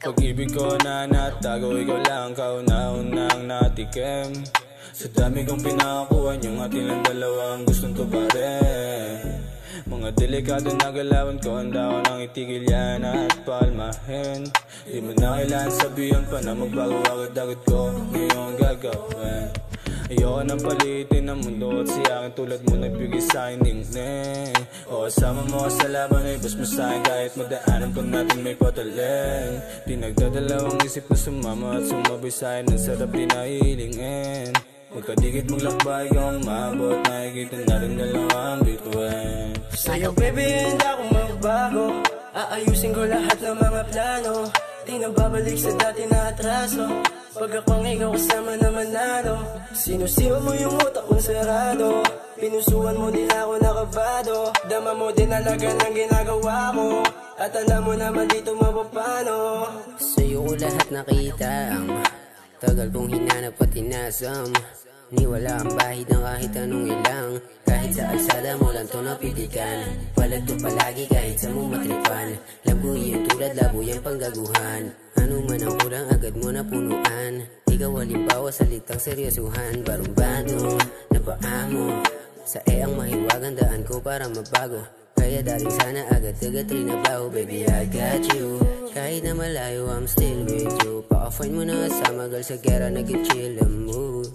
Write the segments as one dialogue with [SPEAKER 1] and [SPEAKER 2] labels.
[SPEAKER 1] Pag-ibig ko na natago, ikaw lang kauna-unang natikim. Sa dami kong pinakakuha, yung atin lang dalawang gustong tuparin. Mga delikado na galawan ko, handa ko nang itigil yan at palmahin. Di mo na kailangan sabihan pa na magbago agad-agad ko ngayon gagawin. Ayoko nang palitin ang mundo at si akin tulad mo nagbigay sa'kin ningning. O kasama mo sa laban ay bas mo sa'kin kahit madaanan pa natin may pataling. Di nagdadalawang isip na sumama at sumabay sa'kin, ang sarap din na hilingin. Magkadikit maglakbay kang maabot, nakikita natin dalawang bituin.
[SPEAKER 2] Sa'yo baby hindi ako magbago, aayusin ko lahat ng mga plano. Di na babalik sa dati na atraso, pag ako ang ikaw kasama na manalo. Sinusiwa mo yung utak kong sarado, pinusuan mo din ako nakabado. Dama mo din alaga ng ginagawa ko, at alam mo naman dito mapapano.
[SPEAKER 3] Sa'yo ko lahat nakita, ang tagal kong hinanap at tinasam. Niwala ang bahid ng kahit anong ilang, kahit sa alsada mo lang to napitikan. Palag to palagi kahit sa mong matripan, labuyan tulad labuyang panggaguhan. Ano man ang kurang agad mo na punuan, ikaw halimbawa sa litang seryosuhan. Barumbado na paa mo, sa ang mahiwagang daan ko para mabago. Kaya daling sana agad-agad trinabaho. Baby I got you, kahit na malayo I'm still with you. Pa-offline mo na kasama girl sa gera nag-chill ang mood.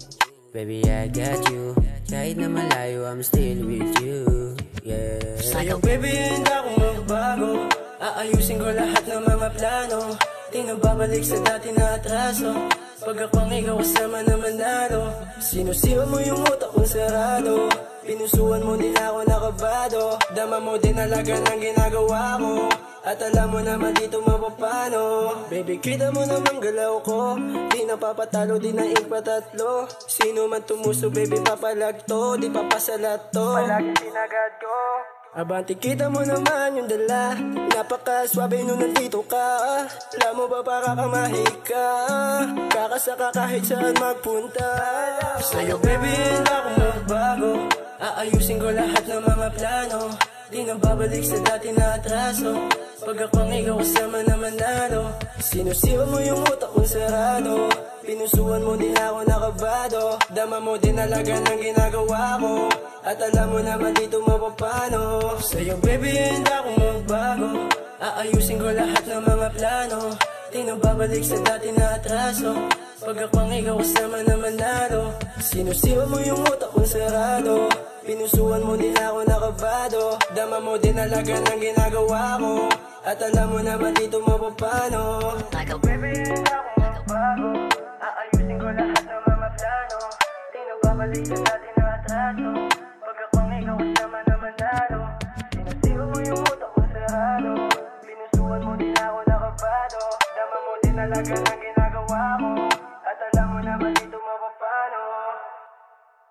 [SPEAKER 3] Baby I got you, kahit na malayo I'm still with you, yeah.
[SPEAKER 2] Sa'yo baby hindi ako magbago, aayusin ko lahat ng mga plano. Di na babalik sa dati na atraso, pag ako ang ikaw kasama na manalo. Sinusiwa mo yung utak kong sarado, pinusuan mo din ako nakabado. Dama mo din alaga ng ginagawa ko, at alam mo naman dito mapapano. Baby kita mo naman galaw ko, di napapatalo di na ipatatlo. Sino man tumuso baby papalag to, di papasalat to, palagi sinagad ko. Abanti kita mo naman yung dala, napakaswabe nung nandito ka. Alam mo ba para kang mahika, kakasaka kahit saan magpunta. Sa'yo baby hindi ako magbago, aayusin ko lahat ng mga plano. Di na babalik sa dati na atraso, pag ako ang ikaw kasama na manalo. Sinusiwa mo yung utak kong sarado, pinusuan mo din ako nakabado. Dama mo din alaga ng ginagawa ko, at alam mo naman dito mapapano. Sa'yo baby hindi ako magbago, aayusin ko lahat ng mga plano. Di na babalik sa dati na atraso, pag ako ang ikaw kasama na manalo. Sinusiwa mo yung utak kong sarado, pinusuan mo din ako nakabado. Dama mo din alaga ng ginagawa ko, at alam mo naman dito mapapano. Baby hindi ako magbago, aayusin ko lahat ng mga plano. Di na babalik sa dati na atraso, pag ako ang ikaw kasama na manalo. Sinusiwa mo yung utak kong sarado, pinusuan mo din ako nakabado. Dama mo din alaga ng ginagawa ko,